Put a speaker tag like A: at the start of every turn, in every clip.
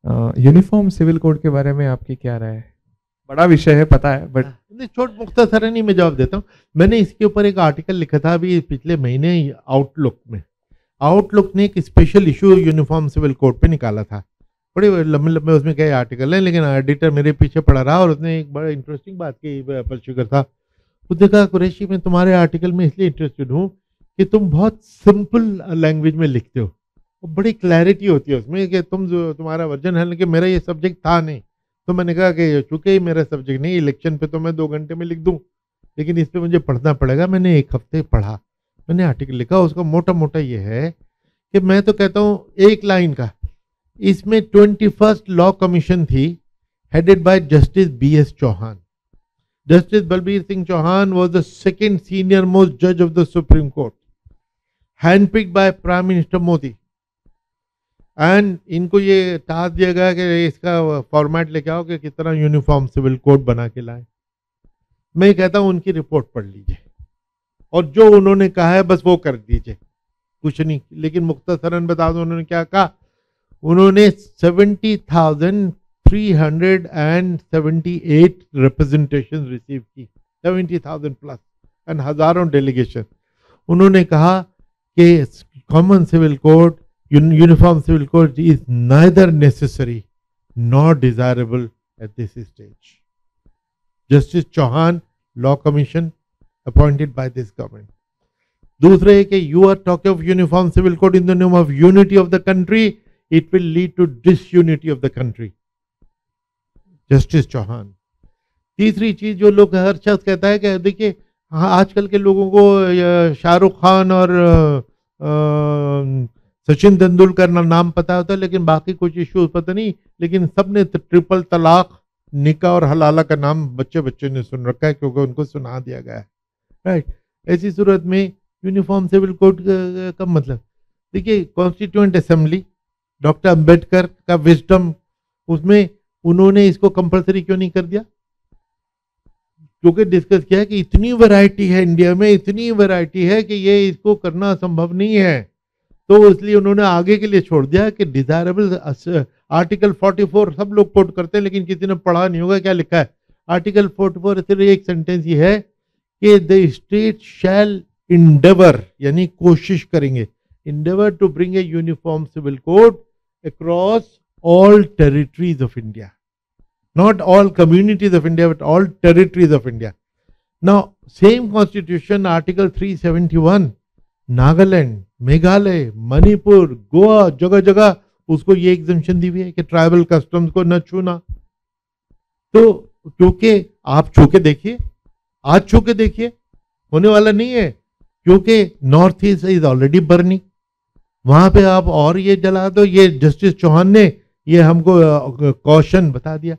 A: Uniform civil code के बारे में आपकी क्या राय है? बड़ा विषय है पता है, बट
B: नहीं, छोट मुख्तसर नहीं, मैं जवाब देता हूँ। मैंने इसके ऊपर एक आर्टिकल लिखा था अभी पिछले महीने आउटलुक में। आउटलुक ने एक special issue uniform civil code पे निकाला था। बड़े लंबे लंबे उसमें कई आर्टिकल हैं, लेकिन एडिटर मेरे पीछे पड़ा रहा और उसने एक बड़ा इंटरेस्टिंग बात की। परशुगर था, उसने कहा कुरैशी मैं तुम्हारे आर्टिकल में इसलिए इंटरेस्टेड हूँ कि तुम बहुत सिंपल लैंग्वेज में लिखते हो, बड़ी क्लैरिटी होती है उसमें कि तुम जो तुम्हारा वर्जन है, लेकिन मेरा ये सब्जेक्ट था नहीं। तो मैंने कहा कि चूंकि ही मेरा सब्जेक्ट नहीं, इलेक्शन पे तो मैं 2 घंटे में लिख दूं, लेकिन इस पे मुझे पढ़ना पड़ेगा। मैंने 1 हफ्ते पढ़ा, मैंने आर्टिकल लिखा। उसका मोटा मोटा ये है कि मैं तो कहता हूँ 1 लाइन का, इसमें 21st लॉ कमीशन थी, headed by justice BS Chauhan. Justice Balbir Singh Chauhan was the second senior most जज of the supreme court, handpicked by prime minister Modi. And इनको ये टास्क दिया गया कि इसका फॉर्मेट लेके आओ कि किस तरह यूनिफॉर्म सिविल कोड बना के लाए। मैं कहता हूं उनकी रिपोर्ट पढ़ लीजिए और जो उन्होंने कहा है बस वो कर दीजिए, कुछ नहीं। लेकिन मुख्तसरन बता दो उन्होंने क्या कहा। उन्होंने 70,378 रिप्रेजेंटेशन रिसीव की, 70,000 प्लस, एंड हजारों डेलीगेशन। उन्होंने कहा कि common civil code, uniform civil code is neither necessary nor desirable at this stage. Justice Chauhan, Law Commission, appointed by this government. दूसरे है कि you are talking of uniform civil code in the name of unity of the country, it will lead to disunity of the country. Justice Chauhan. तीसरी चीज जो लोग हर शख्स कहता है कि देखिए हाँ आजकल के लोगों को शाहरुख खान और सचिन तेंदुलकर ना नाम पता होता है, लेकिन बाकी कुछ इश्यूज पता नहीं, लेकिन सबने ट्रिपल तलाक, निका और हलाला का नाम बच्चे बच्चे ने सुन रखा है क्योंकि उनको सुना दिया गया है, राइट। ऐसी सूरत में यूनिफॉर्म सिविल कोड का मतलब देखिए, कॉन्स्टिट्यूएंट असेंबली, डॉक्टर अंबेडकर का विजडम, उसमें उन्होंने इसको कंपलसरी क्यों नहीं कर दिया? क्योंकि डिस्कस किया है कि इतनी वैरायटी है इंडिया में, इतनी वैरायटी है कि ये इसको करना संभव नहीं है, तो इसलिए उन्होंने आगे के लिए छोड़ दिया कि डिजायरेबल। आर्टिकल 44 सब लोग कोट करते हैं, लेकिन किसी ने पढ़ा नहीं होगा क्या लिखा है। आर्टिकल 44 सिर्फ एक सेंटेंस ये है कि द स्टेट शैल इंडेवर, यानी कोशिश करेंगे, endeavour to bring a uniform civil code across all territories of India, not all communities of India but all territories of India. Now same constitution article 371, Nagaland, Meghalaya, Manipur, Goa, जगह जगह उसको ये एग्जम्पशन दी हुई है कि ट्राइबल कस्टम्स को न छूना। तो क्योंकि आप छू के देखिए, आज छू के देखिए, होने वाला नहीं है, क्योंकि north east is already burning, वहां पे आप और ये जला दो। ये जस्टिस चौहान ने ये हमको कॉशन बता दिया।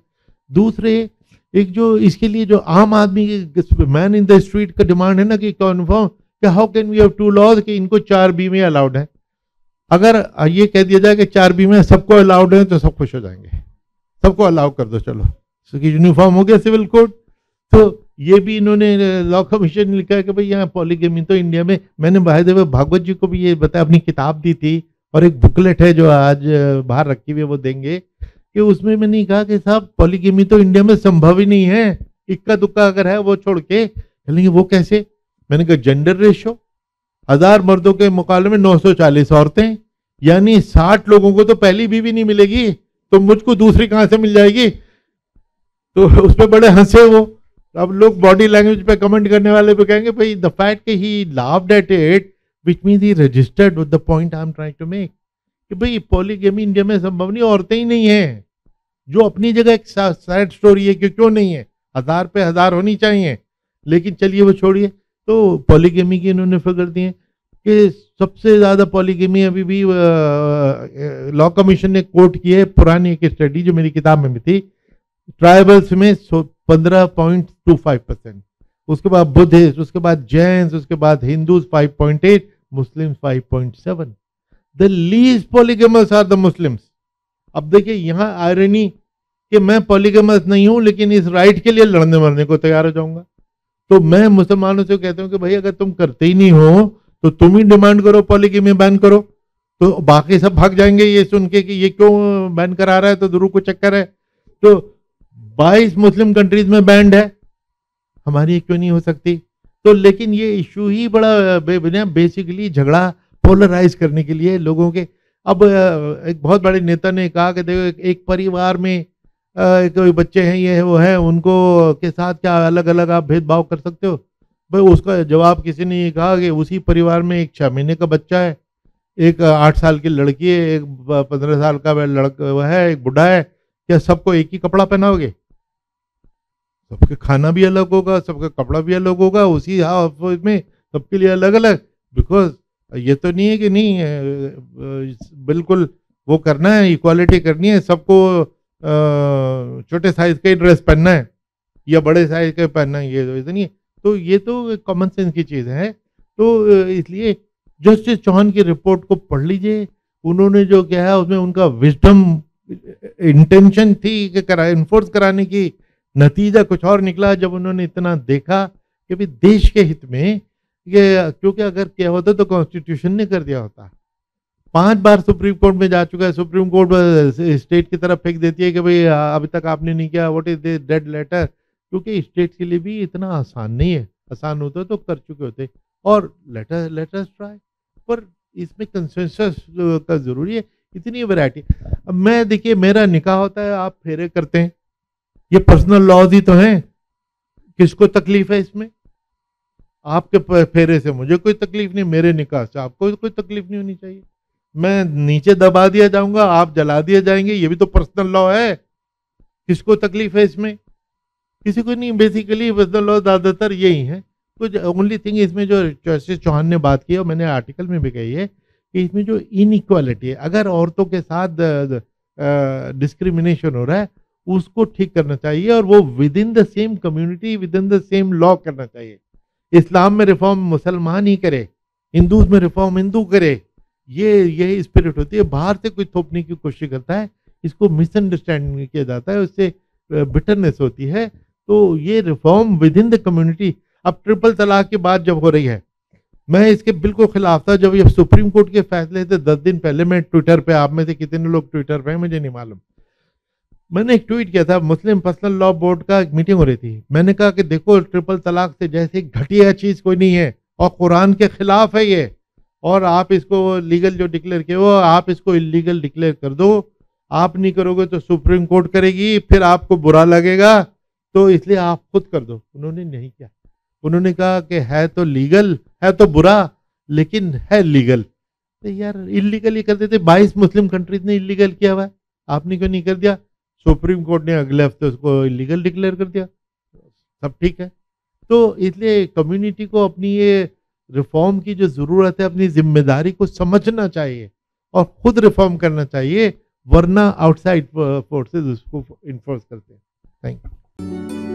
B: दूसरे एक जो इसके लिए जो आम आदमी के मैन इन द स्ट्रीट का डिमांड है ना कि कन्फर्म कि how can we have 2 laws कि इनको 4 बीमे अलाउड है। अगर ये कह दिया जाए कि 4 बीमे सबको अलाउड है तो सब खुश हो जाएंगे, सबको अलाउ कर दो, चलो यूनिफॉर्म हो गया सिविल कोड। तो ये भी इन्होंने लॉ कमीशन ने लिखा है कि भाई यहाँ पॉलीगेमी तो इंडिया में, मैंने भागवत जी को भी ये बताया, अपनी किताब दी थी और एक बुकलेट है जो आज बाहर रखी हुई है वो देंगे, कि उसमें मैंने कहा कि साहब पॉलीगेमी तो इंडिया में संभव ही नहीं है, इक्का दुक्का अगर है वो छोड़ के, लेकिन वो कैसे? मैंने कहा जेंडर रेशो 1000 मर्दों के मुकाबले में 940 औरतें, यानी 60 लोगों को तो पहली बीवी नहीं मिलेगी, तो मुझको दूसरी कहां से मिल जाएगी? तो उस पर बड़े हंसे वो। अब लोग बॉडी लैंग्वेज पे कमेंट करने वाले पे कहेंगे भाई द फैक्ट कि he laughed at it which means he registered with the point I am trying to make कि भाई पॉलीगेमी इंडिया में संभव नहीं, औरतें ही नहीं है, जो अपनी जगह एक सैड स्टोरी है कि क्यों नहीं है, 1000 पे 1000 होनी चाहिए। लेकिन चलिए वो छोड़िए, तो पॉलीगेमी की इन्होंने फिगर दिए कि सबसे ज्यादा पॉलीगेमी अभी भी लॉ कमीशन ने कोट की है, पुरानी एक स्टडी जो मेरी किताब में भी थी, ट्राइबल्स में 15.25%, उसके बाद बुद्धिस्ट, उसके बाद जैन, उसके बाद Hindus 5.8, Muslim 5.7। The least polygamous are the Muslims. अब देखिए यहाँ आयरनी कि मैं पॉलीगेमस नहीं हूं, लेकिन इस राइट के लिए लड़ने मरने को तैयार हो जाऊंगा। तो मैं मुसलमानों से कहता हूं कि भाई अगर तुम करते ही नहीं हो तो तुम ही डिमांड करो पॉलीगेमी बैन करो। तो बाकी सब भाग जाएंगे ये सुन के कि ये क्यों बैन करा रहा है, तो गुरु को चक्कर है। तो 22 मुस्लिम कंट्रीज में बैंड है, हमारी क्यों नहीं हो सकती? तो लेकिन ये इशू ही बड़ा बेसिकली झगड़ा पोलराइज करने के लिए लोगों के। अब एक बहुत बड़े नेता ने कहा कि देखो एक परिवार में कोई बच्चे हैं, ये है वो है, उनको के साथ क्या अलग अलग आप भेदभाव कर सकते हो? भाई उसका जवाब किसी ने ये कहा कि उसी परिवार में एक 6 महीने का बच्चा है, एक 8 साल की लड़की है, एक 15 साल का लड़का है, एक बुढ़ा है, क्या सबको एक ही कपड़ा पहनाओगे? सबके खाना भी अलग होगा, सबका कपड़ा भी अलग होगा, उसी हाउस में सबके लिए अलग अलग। बिकॉज ये तो नहीं है कि नहीं बिल्कुल वो करना है, इक्वालिटी करनी है, सबको छोटे साइज का ही ड्रेस पहनना है या बड़े साइज का पहनना है, ये तो नहीं है। तो ये तो कॉमन सेंस की चीज़ है। तो इसलिए जस्टिस चौहान की रिपोर्ट को पढ़ लीजिए, उन्होंने जो किया है उसमें उनका विजडम इंटेंशन थी कि इन्फोर्स कराने की, नतीजा कुछ और निकला जब उन्होंने इतना देखा कि भाई देश के हित में ये, क्योंकि अगर क्या होता तो कॉन्स्टिट्यूशन ने कर दिया होता। 5 बार सुप्रीम कोर्ट में जा चुका है, सुप्रीम कोर्ट स्टेट की तरफ फेंक देती है कि भाई अभी तक आपने नहीं किया, what is this dead letter, क्योंकि स्टेट के लिए भी इतना आसान नहीं है, आसान होता तो कर चुके होते। और लेटर ट्राई, पर इसमें कंसेंसस का जरूरी है, इतनी वैरायटी। अब मैं देखिए, मेरा निकाह होता है, आप फेरे करते हैं, ये पर्सनल लॉज ही तो हैं, किसको तकलीफ है इसमें? आपके फेरे से मुझे कोई तकलीफ नहीं, मेरे निकाह से आपको कोई तकलीफ नहीं होनी चाहिए। मैं नीचे दबा दिया जाऊंगा, आप जला दिए जाएंगे, ये भी तो पर्सनल लॉ है, किसको तकलीफ है इसमें? किसी को नहीं। बेसिकली पर्सनल लॉ ज्यादातर यही है। तो ओनली थिंग इसमें जो जस्टिस चौहान ने बात की है और मैंने आर्टिकल में भी कही है कि इसमें जो इनइक्वालिटी है, अगर औरतों के साथ डिस्क्रिमिनेशन हो रहा है, उसको ठीक करना चाहिए, और वो with in the same community, with in the same law करना चाहिए। इस्लाम में रिफॉर्म मुसलमान ही करे, हिंदूज में रिफॉर्म हिंदू करे, ये स्पिरिट होती है। बाहर से कोई थोपने की कोशिश करता है, इसको मिसअंडरस्टैंड किया जाता है, उससे बिटरनेस होती है। तो ये reform with in the community. अब ट्रिपल तलाक की बात जब हो रही है, मैं इसके बिल्कुल खिलाफ था। जब ये सुप्रीम कोर्ट के फैसले थे 10 दिन पहले, मैं ट्विटर पे, आप में से कितने लोग ट्विटर पे हैं मुझे नहीं मालूम, मैंने एक ट्वीट किया था। मुस्लिम पर्सनल लॉ बोर्ड का एक मीटिंग हो रही थी, मैंने कहा कि देखो ट्रिपल तलाक से जैसे घटिया चीज कोई नहीं है, और कुरान के खिलाफ है ये, और आप इसको लीगल जो डिक्लेयर किया वो आप इसको इलीगल डिक्लेयर कर दो। आप नहीं करोगे तो सुप्रीम कोर्ट करेगी, फिर आपको बुरा लगेगा, तो इसलिए आप खुद कर दो। उन्होंने नहीं किया, उन्होंने कहा कि है तो लीगल, है तो बुरा, लेकिन है लीगल। तो यार इलीगल ही कर देते। 22 मुस्लिम कंट्रीज ने इलीगल किया हुआ है, आपने क्यों नहीं कर दिया? सुप्रीम कोर्ट ने अगले हफ्ते उसको इलीगल डिक्लेयर कर दिया, सब ठीक है। तो इसलिए कम्युनिटी को अपनी ये रिफॉर्म की जो जरूरत है, अपनी जिम्मेदारी को समझना चाहिए और खुद रिफॉर्म करना चाहिए, वरना आउटसाइड फोर्सेस उसको इन्फोर्स करते हैं। Thank you.